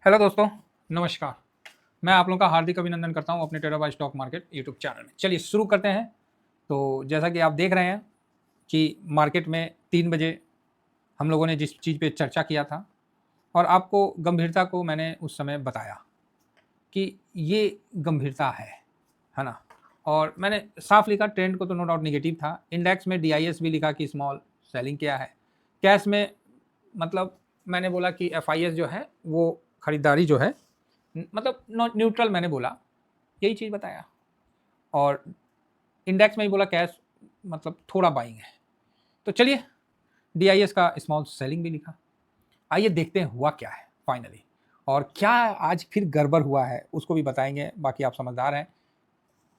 Hello दोस्तों, नमस्कार। मैं आप लोगों का हार्दिक अभिनंदन करता हूं अपने trader by stock market YouTube channel में। चलिए शुरू करते हैं। तो जैसा कि आप देख रहे हैं कि मार्केट में 3 बजे हम लोगों ने जिस चीज़ पे चर्चा किया था और आपको गंभीरता को मैंने उस समय बताया कि ये गंभीरता है ना? और मैंने साफ लिखा, ट्रेंड को तो नो डाउट नेगेटिव था। इंडेक्स में डीआईएस भी लिखा कि स्मॉल सेलिंग किया है। कैश में मतलब मैंने बोला कि एफआईएस जो है वो खरीदारी जो है मतलब न्यूट्रल मैंने बोला, यही चीज़ बताया। और इंडेक्स में ही बोला कैश मतलब थोड़ा बाइंग है। तो चलिए, डीआईएस का स्मॉल सेलिंग भी लिखा। आइए देखते हैं हुआ क्या है फाइनली, और क्या आज फिर गड़बड़ हुआ है उसको भी बताएंगे। बाकी आप समझदार हैं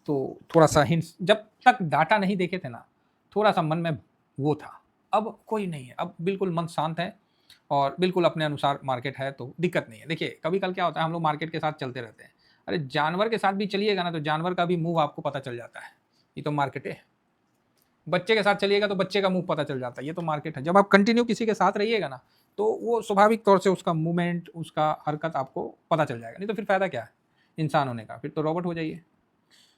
तो थोड़ा सा हिंट्स, जब तक डाटा नहीं देखे थे ना, थोड़ा सा मन में वो था। अब कोई नहीं है, अब बिल्कुल मन शांत है और बिल्कुल अपने अनुसार मार्केट है, तो दिक्कत नहीं है। देखिए कभी कल क्या होता है, हम लोग मार्केट के साथ चलते रहते हैं। अरे जानवर के साथ भी चलिएगा ना तो जानवर का भी मुंह आपको पता चल जाता है, ये तो मार्केट है। बच्चे के साथ चलिएगा तो बच्चे का मुंह पता चल जाता है, ये तो मार्केट है। जब आप कंटिन्यू किसी के साथ रहिएगा ना तो वो स्वाभाविक तौर से उसका मूवमेंट, उसका हरकत आपको पता चल जाएगा। नहीं तो फिर फायदा क्या है इंसान होने का, फिर तो रोबोट हो जाइए।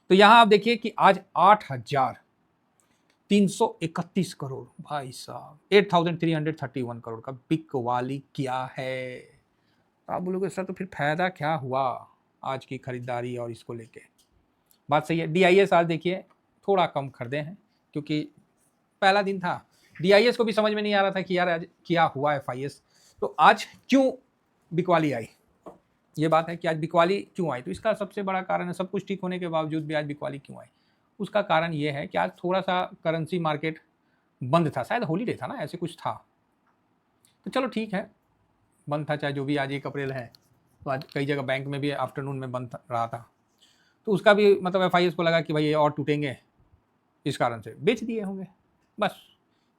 तो यहां आप देखिए कि आज 8,331 करोड़, भाई साहब 8,331 करोड़ का बिग वाली किया है। तो आप बोलोगे सर तो फिर फायदा क्या हुआ आज की खरीदारी और इसको लेके? बात सही है। डीआईएस आज देखिए थोड़ा कम खरीदे हैं क्योंकि पहला दिन था। डीआईएस को भी समझ में नहीं आ रहा था कि यार आज क्या हुआ एफआईएस, तो आज क्यों बिकवाली आई। ये बात है कि आज बिकवाली क्यों आई, तो इसका सबसे बड़ा कारण है, सब कुछ ठीक होने के बावजूद भी आज बिकवाली क्यों आई। उसका कारण ये है कि आज थोड़ा सा करेंसी मार्केट बंद था, शायद हॉलीडे था ना, ऐसे कुछ था। तो चलो ठीक है, बंद था चाहे जो भी, आज 1 अप्रैल है तो आज कई जगह बैंक में भी आफ्टरनून में बंद रहा था। तो उसका भी मतलब एफआईएस को लगा कि भाई ये और टूटेंगे, इस कारण से बेच दिए होंगे। बस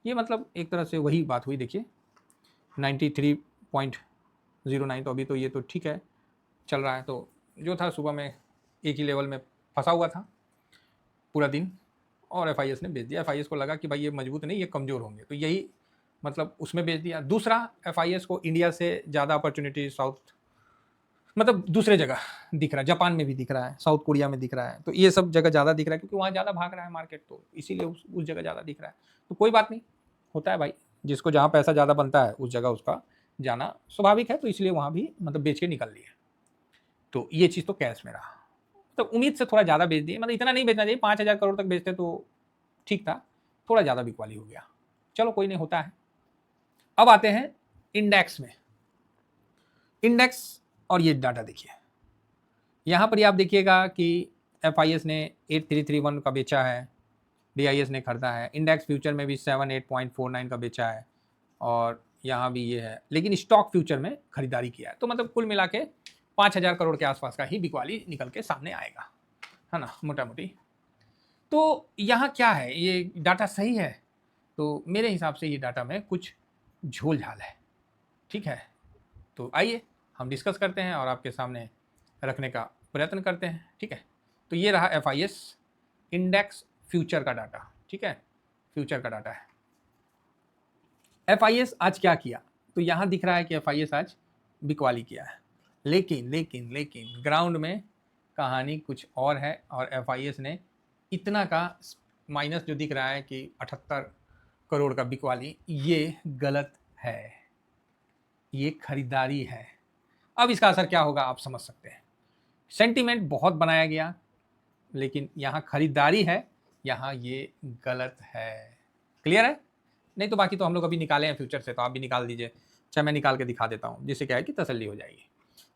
ये मतलब एक तरह से वही बात हुई। देखिए 93.09, तो अभी तो ये तो ठीक है चल रहा है। तो जो था सुबह में एक ही लेवल में फंसा हुआ था पूरा दिन, और एफआईएस ने बेच दिया। एफआईएस को लगा कि भाई ये मजबूत नहीं, ये कमज़ोर होंगे, तो यही मतलब उसमें बेच दिया। दूसरा, एफआईएस को इंडिया से ज़्यादा अपॉर्चुनिटी साउथ मतलब दूसरे जगह दिख रहा है, जापान में भी दिख रहा है, साउथ कोरिया में दिख रहा है, तो ये सब जगह ज़्यादा दिख रहा है क्योंकि वहाँ ज़्यादा भाग रहा है मार्केट, तो इसीलिए उस जगह ज़्यादा दिख रहा है। तो कोई बात नहीं, होता है भाई, जिसको जहाँ पैसा ज़्यादा बनता है उस जगह उसका जाना स्वाभाविक है, तो इसलिए वहाँ भी मतलब बेच के निकल लिए। तो ये चीज़ तो कैश में रहा। तो उम्मीद से थोड़ा ज़्यादा बेच दिए, मतलब इतना नहीं बेचना चाहिए, 5,000 करोड़ तक बेचते तो ठीक था, थोड़ा ज़्यादा बिकवाली हो गया। चलो कोई नहीं, होता है। अब आते हैं इंडेक्स में। इंडेक्स और ये डाटा देखिए, यहाँ पर ही आप देखिएगा कि एफआईएस ने 8331 का बेचा है, डीआईएस ने खरीदा है। इंडेक्स फ्यूचर में भी 78.49 का बेचा है, और यहाँ भी ये है, लेकिन स्टॉक फ्यूचर में खरीदारी किया है। तो मतलब कुल मिला के 5,000 करोड़ के आसपास का ही बिकवाली निकल के सामने आएगा, है ना, मोटा मोटी। तो यहाँ क्या है, ये डाटा सही है? तो मेरे हिसाब से ये डाटा में कुछ झोल झाल है, ठीक है। तो आइए हम डिस्कस करते हैं और आपके सामने रखने का प्रयत्न करते हैं, ठीक है। तो ये रहा एफआईएस इंडेक्स फ्यूचर का डाटा, ठीक है, फ्यूचर का डाटा है। एफआईएस आज क्या किया, तो यहाँ दिख रहा है कि एफआईएस आज बिकवाली किया है, लेकिन लेकिन लेकिन ग्राउंड में कहानी कुछ और है, और एफआईएस ने इतना का माइनस जो दिख रहा है कि 78 करोड़ का बिकवाली, ये गलत है, ये खरीदारी है। अब इसका असर क्या होगा आप समझ सकते हैं। सेंटीमेंट बहुत बनाया गया, लेकिन यहाँ खरीदारी है, यहाँ ये गलत है। क्लियर है? नहीं तो बाकी तो हम लोग अभी निकाले हैं फ्यूचर से, तो आप भी निकाल दीजिए, चाहे मैं निकाल के दिखा देता हूँ, जिससे क्या है कि तसल्ली हो जाएगी।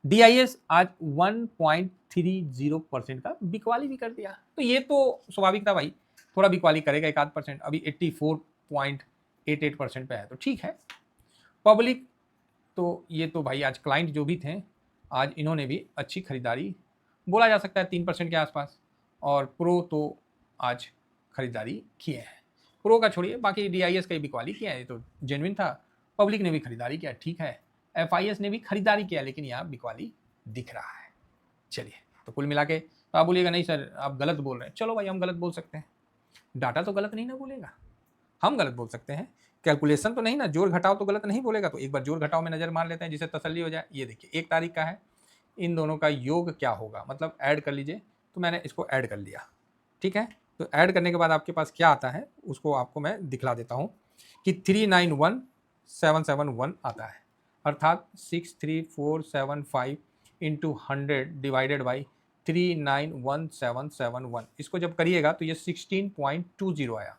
डीआईएस आज 1.30% का बिकवाली भी कर दिया, तो ये तो स्वाभाविक था भाई, थोड़ा बिकवाली करेगा 1-8%। अभी 84.88% पे है, तो ठीक है। पब्लिक, तो ये तो भाई आज क्लाइंट जो भी थे, आज इन्होंने भी अच्छी खरीदारी, बोला जा सकता है 3% के आसपास। और प्रो तो आज खरीदारी किए हैं, प्रो का छोड़िए, बाकी डीआईएस का ही बिकवाली किया है, तो जेन्युइन था। पब्लिक ने भी खरीदारी किया, ठीक है। एफआईएस ने भी खरीदारी किया, लेकिन यहाँ बिकवाली दिख रहा है। चलिए, तो कुल मिला के तो आप बोलिएगा नहीं सर आप गलत बोल रहे हैं, चलो भाई हम गलत बोल सकते हैं, डाटा तो गलत नहीं ना बोलेगा, हम गलत बोल सकते हैं कैलकुलेशन तो नहीं ना, जोड़ घटाव तो गलत नहीं बोलेगा, तो एक बार जोड़ घटाव में नज़र मार लेते हैं जिससे तसल्ली हो जाए। ये देखिए 1 तारीख का है, इन दोनों का योग क्या होगा, मतलब ऐड कर लीजिए। तो मैंने इसको ऐड कर लिया, ठीक है। तो ऐड करने के बाद आपके पास क्या आता है उसको आपको मैं दिखला देता हूँ कि 391771 आता है, अर्थात 63475 इंटू 100 डिवाइडेड बाई 391771। इसको जब करिएगा तो ये 16.20 आया,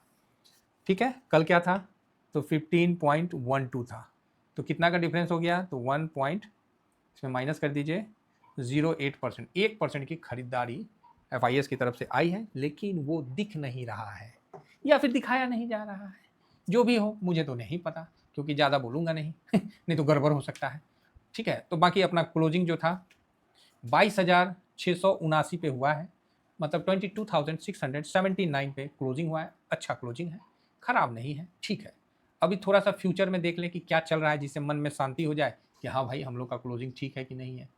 ठीक है। कल क्या था, तो 15.12 था, तो कितना का डिफरेंस हो गया, तो 1 पॉइंट इसमें माइनस कर दीजिए 0.8%। 1% की खरीदारी FIS की तरफ से आई है, लेकिन वो दिख नहीं रहा है या फिर दिखाया नहीं जा रहा है। जो भी हो मुझे तो नहीं पता, क्योंकि ज़्यादा बोलूँगा नहीं नहीं तो गड़बड़ हो सकता है, ठीक है। तो बाकी अपना क्लोजिंग जो था 22,679 पे हुआ है, मतलब 22,679 पे क्लोजिंग हुआ है। अच्छा क्लोजिंग है, ख़राब नहीं है, ठीक है। अभी थोड़ा सा फ्यूचर में देख लें कि क्या चल रहा है, जिससे मन में शांति हो जाए कि हाँ भाई हम लोग का क्लोजिंग ठीक है कि नहीं है।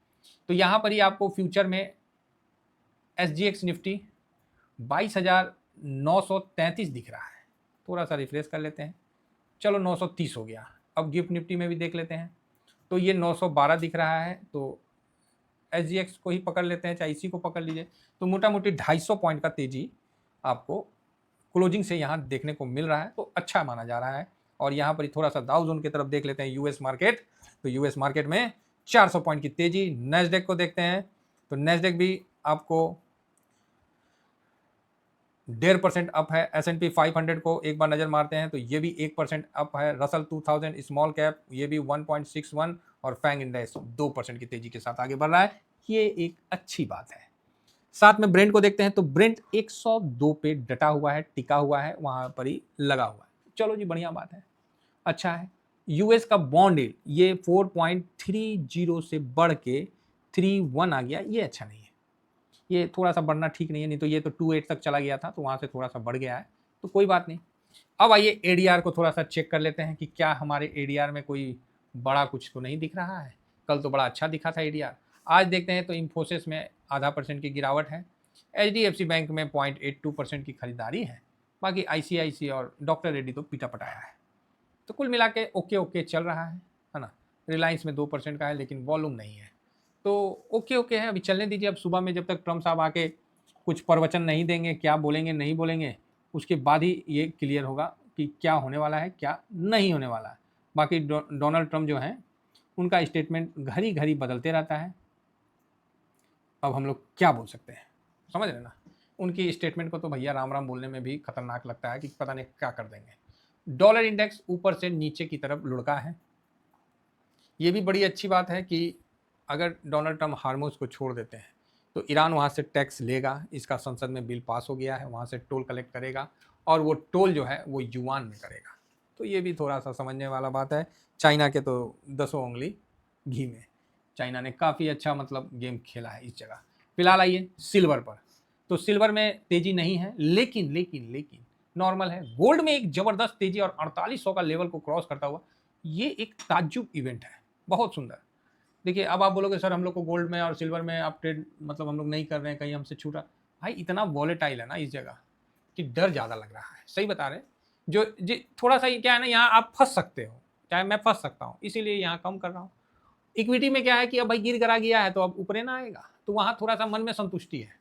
तो यहाँ पर ही आपको फ्यूचर में SGX निफ्टी 22,933 दिख रहा है। थोड़ा सा रिफ्रेश कर लेते हैं, चलो 930 हो गया। अब गिफ्ट निफ्टी में भी देख लेते हैं, तो ये 912 दिख रहा है। तो SGX को ही पकड़ लेते हैं, चाहे इसी को पकड़ लीजिए। तो मोटा मोटी 250 पॉइंट का तेजी आपको क्लोजिंग से यहाँ देखने को मिल रहा है, तो अच्छा माना जा रहा है। और यहाँ पर थोड़ा सा डाउ जोन की तरफ देख लेते हैं, यूएस मार्केट। तो यूएस मार्केट में 400 पॉइंट की तेजी। नेस्डेक को देखते हैं, तो नेस्डेक भी आपको 1.5% अप है। S&P 500 को एक बार नज़र मारते हैं तो ये भी 1% अप है। रसल 2000 स्मॉल कैप ये भी 1.61 और फैंग इंडेक्स 2% की तेजी के साथ आगे बढ़ रहा है। ये एक अच्छी बात है। साथ में ब्रेंट को देखते हैं, तो ब्रेंट 102 पे डटा हुआ है, टिका हुआ है, वहां पर ही लगा हुआ है। चलो जी बढ़िया बात है, अच्छा है। यूएस का बॉन्ड यील्ड ये 4.30 से बढ़ के 3.1 आ गया, ये अच्छा नहीं है। ये थोड़ा सा बढ़ना ठीक नहीं है, नहीं तो ये तो 2.8 तक चला गया था, तो वहां से थोड़ा सा बढ़ गया है, तो कोई बात नहीं। अब आइए एडीआर को थोड़ा सा चेक कर लेते हैं कि क्या हमारे एडीआर में कोई बड़ा कुछ तो नहीं दिख रहा है। कल तो बड़ा अच्छा दिखा था एडीआर। आज देखते हैं तो इन्फोसिस में 0.5% की गिरावट है। HDFC बैंक में 0.82% की खरीदारी है। बाकी ICICI और डॉक्टर रेड्डी तो पीटा पटाया है। तो कुल मिला के ओके ओके चल रहा है ना। रिलायंस में 2% का है, लेकिन वॉल्यूम नहीं है, तो ओके ओके है। अभी चलने दीजिए। अब सुबह में जब तक ट्रम्प साहब आके कुछ प्रवचन नहीं देंगे, क्या बोलेंगे नहीं बोलेंगे, उसके बाद ही ये क्लियर होगा कि क्या होने वाला है क्या नहीं होने वाला है। बाकी डोनाल्ड ट्रम्प जो हैं उनका स्टेटमेंट घड़ी घड़ी बदलते रहता है। अब हम लोग क्या बोल सकते हैं, समझ रहे ना। उनकी स्टेटमेंट को तो भैया राम राम बोलने में भी खतरनाक लगता है कि पता नहीं क्या कर देंगे। डॉलर इंडेक्स ऊपर से नीचे की तरफ लुढ़का है। ये भी बड़ी अच्छी बात है कि अगर डोनाल्ड ट्रम्प हार्मोज को छोड़ देते हैं तो ईरान वहाँ से टैक्स लेगा। इसका संसद में बिल पास हो गया है, वहाँ से टोल कलेक्ट करेगा और वो टोल जो है वो युआन में करेगा। तो ये भी थोड़ा सा समझने वाला बात है। चाइना के तो 10 उंगली घी में, चाइना ने काफ़ी अच्छा मतलब गेम खेला है इस जगह। फिलहाल आइए सिल्वर पर, तो सिल्वर में तेज़ी नहीं है, लेकिन लेकिन लेकिन नॉर्मल है। गोल्ड में एक ज़बरदस्त तेज़ी और 4800 का लेवल को क्रॉस करता हुआ ये एक ताज्जुब इवेंट है, बहुत सुंदर। देखिए अब आप बोलोगे सर हम लोग को गोल्ड में और सिल्वर में आप ट्रेड मतलब हम लोग नहीं कर रहे हैं, कहीं हमसे छूटा। भाई इतना वॉलेटाइल है ना इस जगह कि डर ज़्यादा लग रहा है। सही बता रहे हैं। जो जी थोड़ा सा क्या है ना, यहाँ आप फंस सकते हो, चाहे मैं फंस सकता हूँ, इसीलिए यहाँ कम कर रहा हूँ। इक्विटी में क्या है कि अब भाई गिर गिरा गया है तो अब ऊपरे ना आएगा, तो वहाँ थोड़ा सा मन में संतुष्टि है।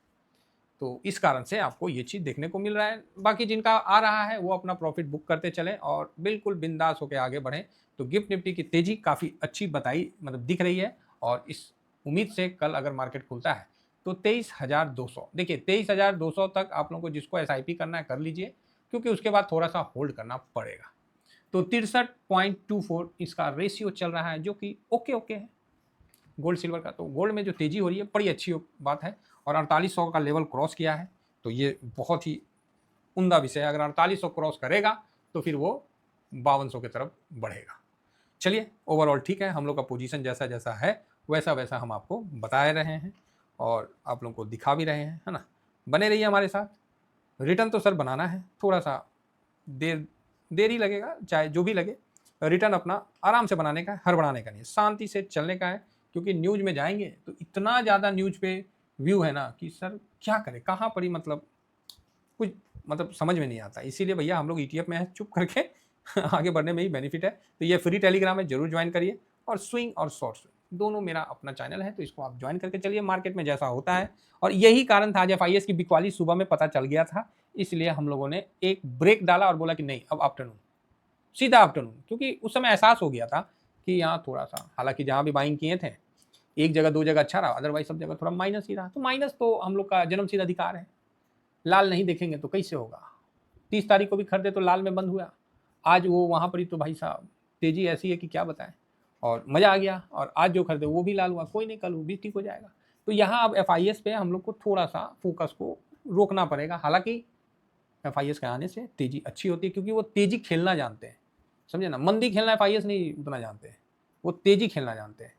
तो इस कारण से आपको ये चीज़ देखने को मिल रहा है। बाकी जिनका आ रहा है वो अपना प्रॉफिट बुक करते चलें और बिल्कुल बिंदास होकर आगे बढ़ें। तो गिफ्ट निफ्टी की तेज़ी काफ़ी अच्छी बताई मतलब दिख रही है, और इस उम्मीद से कल अगर मार्केट खुलता है तो 23,200, देखिए 23,200 तक आप लोगों को जिसको SIP करना है कर लीजिए, क्योंकि उसके बाद थोड़ा सा होल्ड करना पड़ेगा। तो 63.24 इसका रेशियो चल रहा है, जो कि ओके ओके है गोल्ड सिल्वर का। तो गोल्ड में जो तेज़ी हो रही है बड़ी अच्छी बात है, और 4800 का लेवल क्रॉस किया है, तो ये बहुत ही उम्दा विषय है। अगर 4800 क्रॉस करेगा तो फिर वो 5200 की तरफ बढ़ेगा। चलिए ओवरऑल ठीक है, हम लोग का पोजीशन जैसा जैसा है वैसा वैसा हम आपको बता रहे हैं और आप लोगों को दिखा भी रहे हैं, है ना। बने रहिए हमारे साथ। रिटर्न तो सर बनाना है, थोड़ा सा देर ही लगेगा, चाहे जो भी लगे। रिटर्न अपना आराम से बनाने का है, हड़बड़ाने का नहीं, शांति से चलने का है। क्योंकि न्यूज़ में जाएंगे तो इतना ज़्यादा न्यूज़ पे व्यू है ना कि सर क्या करें, कहाँ पर ही मतलब कुछ मतलब समझ में नहीं आता। इसीलिए भैया हम लोग ETF में है, चुप करके आगे बढ़ने में ही बेनिफिट है। तो ये फ्री टेलीग्राम है, जरूर ज्वाइन करिए। और स्विंग और शॉर्ट स्विंग दोनों मेरा अपना चैनल है, तो इसको आप ज्वाइन करके चलिए, मार्केट में जैसा होता है। और यही कारण था, आज एफआईएस की बिकवाली सुबह में पता चल गया था, इसलिए हम लोगों ने एक ब्रेक डाला और बोला कि नहीं, अब आफ्टरनून, सीधा आफ्टरनून, क्योंकि उस समय एहसास हो गया था कि यहाँ थोड़ा सा, हालांकि जहाँ भी बाइंग किए थे एक जगह दो जगह अच्छा रहा, अदरवाइज सब जगह थोड़ा माइनस ही रहा। तो माइनस तो हम लोग का जन्मसिद्ध अधिकार है, लाल नहीं देखेंगे तो कैसे होगा। 30 तारीख को भी खरीदे तो लाल में बंद हुआ, आज वो वहाँ पर ही, तो भाई साहब तेजी ऐसी है कि क्या बताएं, और मज़ा आ गया। और आज जो खरीदे वो भी लाल हुआ, कोई नहीं, कल वो भी ठीक हो जाएगा। तो यहाँ अब एफआईएस पे हम लोग को थोड़ा सा फोकस को रोकना पड़ेगा। हालांकि एफआईएस के आने से तेजी अच्छी होती है, क्योंकि वो तेजी खेलना जानते हैं, समझे ना। मंदी खेलना एफआईएस नहीं उतना जानते हैं, वो तेजी खेलना जानते हैं।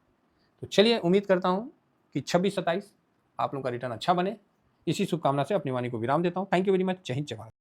तो चलिए, उम्मीद करता हूँ कि 26-27 आप लोगों का रिटर्न अच्छा बने। इसी शुभकामना से अपनी वाणी को विराम देता हूँ। Thank you very much. जय हिंद, जय भारत।